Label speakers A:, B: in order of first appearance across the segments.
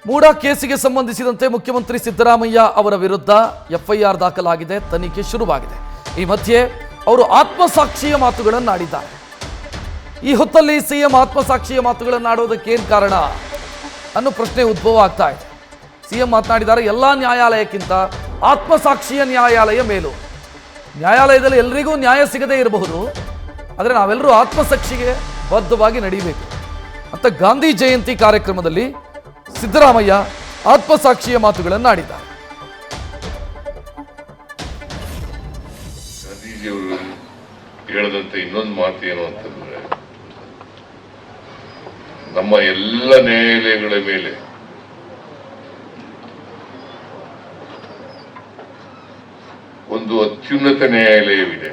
A: ಮೂಡ ಕೇಸಿಗೆ ಸಂಬಂಧಿಸಿದಂತೆ ಮುಖ್ಯಮಂತ್ರಿ ಸಿದ್ದರಾಮಯ್ಯ ಅವರ ವಿರುದ್ಧ ಎಫ್ಐಆರ್ ದಾಖಲಾಗಿದೆ, ತನಿಖೆ ಶುರುವಾಗಿದೆ. ಈ ಮಧ್ಯೆ ಅವರು ಆತ್ಮಸಾಕ್ಷಿಯ ಮಾತುಗಳನ್ನು ಆಡಿದ್ದಾರೆ. ಈ ಹೊತ್ತಲ್ಲಿ ಸಿಎಂ ಆತ್ಮಸಾಕ್ಷಿಯ ಮಾತುಗಳನ್ನು ಆಡೋದಕ್ಕೆ ಏನು ಕಾರಣ ಅನ್ನೋ ಪ್ರಶ್ನೆ ಉದ್ಭವ ಆಗ್ತಾ ಇದೆ. ಸಿಎಂ ಮಾತನಾಡಿದ್ದಾರೆ, ಎಲ್ಲ ನ್ಯಾಯಾಲಯಕ್ಕಿಂತ ಆತ್ಮಸಾಕ್ಷಿಯ ನ್ಯಾಯಾಲಯ ಮೇಲು. ನ್ಯಾಯಾಲಯದಲ್ಲಿ ಎಲ್ರಿಗೂ ನ್ಯಾಯ ಸಿಗದೇ ಇರಬಹುದು, ಆದರೆ ನಾವೆಲ್ಲರೂ ಆತ್ಮಸಾಕ್ಷಿಗೆ ಬದ್ಧವಾಗಿ ನಡೀಬೇಕು ಅಂತ ಗಾಂಧಿ ಜಯಂತಿ ಕಾರ್ಯಕ್ರಮದಲ್ಲಿ ಸಿದ್ದರಾಮಯ್ಯ ಆತ್ಮಸಾಕ್ಷಿಯ ಮಾತುಗಳನ್ನು ಆಡಿದ್ದಾರೆ.
B: ಗಾಂಧೀಜಿಯವರು ಹೇಳದಂತೆ ಇನ್ನೊಂದು ಮಾತು ಏನು ಅಂತಂದ್ರೆ, ನಮ್ಮ ಎಲ್ಲ ನ್ಯಾಯಾಲಯಗಳ ಮೇಲೆ ಒಂದು ಅತ್ಯುನ್ನತ ನ್ಯಾಯಾಲಯವಿದೆ,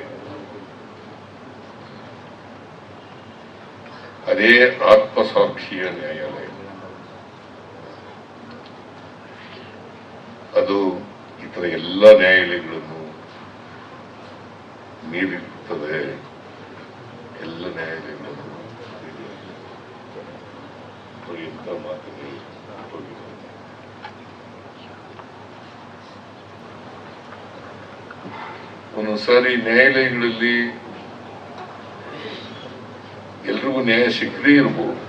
B: ಅದೇ ಆತ್ಮಸಾಕ್ಷಿಯ ನ್ಯಾಯಾಲಯ. ಅದು ಇತರ ಎಲ್ಲ ನ್ಯಾಯಾಲಯಗಳನ್ನು ಮೀರಿರುತ್ತದೆ. ಎಲ್ಲ ನ್ಯಾಯಾಲಯಗಳನ್ನು ಎಂತ ಮಾತುಗಳು ಒಂದೊಂದ್ಸಾರಿ ನ್ಯಾಯಾಲಯಗಳಲ್ಲಿ ಎಲ್ರಿಗೂ ನ್ಯಾಯ ಸಿಕ್ಕದೇ ಇರಬಹುದು,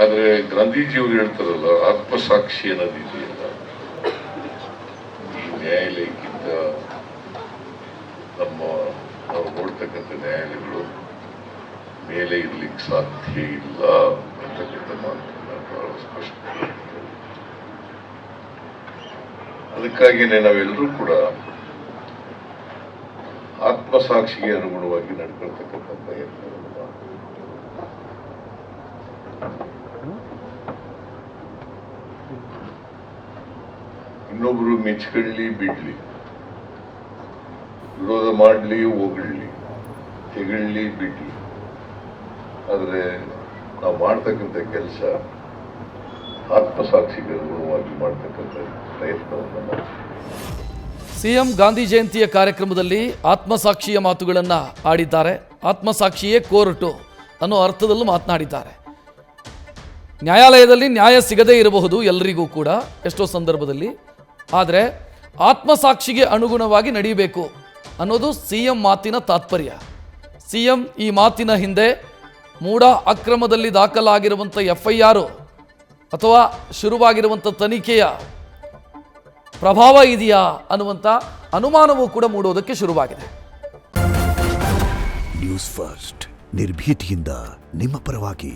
B: ಆದ್ರೆ ಗಾಂಧೀಜಿಯವರು ಹೇಳ್ತಾರಲ್ಲ, ಆತ್ಮಸಾಕ್ಷಿ ಅನ್ನೋದಿದೆಯಲ್ಲ, ಈ ನ್ಯಾಯಾಲಯಕ್ಕಿಂತ ನಾವು ನೋಡ್ತಕ್ಕಂಥ ನ್ಯಾಯಾಲಯಗಳು ಮೇಲೆ ಇರ್ಲಿಕ್ಕೆ ಸಾಧ್ಯ ಇಲ್ಲ ಅಂತಕ್ಕಂಥ ಮಾತನ್ನ ಬಹಳ ಸ್ಪಷ್ಟ. ಅದಕ್ಕಾಗಿಯೇ ನಾವೆಲ್ಲರೂ ಕೂಡ ಆತ್ಮಸಾಕ್ಷಿಗೆ ಅನುಗುಣವಾಗಿ ನಡ್ಕೊಳ್ತಕ್ಕಂಥ ಪ್ರಯತ್ನವನ್ನು ಮಾಡ್ತೀವಿ. ಇನ್ನೊಬ್ರು ಮೆಚ್ಕೊಳ್ಳಿ ಬಿಡ್ಲಿ, ವಿರೋಧ ಮಾಡಲಿ ಹೋಗಲಿ, ತೆಗಳ್ಲಿ ಬಿಡ್ಲಿ, ಆದ್ರೆ ನಾವು ಮಾಡ್ತಕ್ಕಂಥ ಕೆಲಸ ಆತ್ಮಸಾಕ್ಷಿಗೆ ಅನುಗುಣವಾಗಿ ಮಾಡ್ತಕ್ಕಂಥ ಪ್ರಯತ್ನವನ್ನು ಮಾಡ್ತೀವಿ.
A: ಸಿಎಂ ಗಾಂಧಿ ಜಯಂತಿಯ ಕಾರ್ಯಕ್ರಮದಲ್ಲಿ ಆತ್ಮಸಾಕ್ಷಿಯ ಮಾತುಗಳನ್ನು ಆಡಿದ್ದಾರೆ. ಆತ್ಮಸಾಕ್ಷಿಯೇ ಕೋರ್ಟು ಅನ್ನೋ ಅರ್ಥದಲ್ಲೂ ಮಾತನಾಡಿದ್ದಾರೆ. ನ್ಯಾಯಾಲಯದಲ್ಲಿ ನ್ಯಾಯ ಸಿಗದೇ ಇರಬಹುದು ಎಲ್ಲರಿಗೂ ಕೂಡ ಎಷ್ಟೋ ಸಂದರ್ಭದಲ್ಲಿ, ಆದರೆ ಆತ್ಮಸಾಕ್ಷಿಗೆ ಅನುಗುಣವಾಗಿ ನಡೀಬೇಕು ಅನ್ನೋದು ಸಿಎಂ ಮಾತಿನ ತಾತ್ಪರ್ಯ. ಸಿಎಂ ಈ ಮಾತಿನ ಹಿಂದೆ ಮೂಡ ಅಕ್ರಮದಲ್ಲಿ ದಾಖಲಾಗಿರುವಂಥ ಎಫ್ಐಆರ್ ಅಥವಾ ಶುರುವಾಗಿರುವಂಥ ತನಿಖೆಯ ಪ್ರಭಾವ ಇದೆಯಾ ಅನ್ನುವಂಥ ಅನುಮಾನವೂ ಕೂಡ ಮೂಡೋದಕ್ಕೆ ಶುರುವಾಗಿದೆ.
C: ನ್ಯೂಸ್ ಫಸ್ಟ್, ನಿರ್ಭೀತಿಯಿಂದ ನಿಮ್ಮ ಪರವಾಗಿ.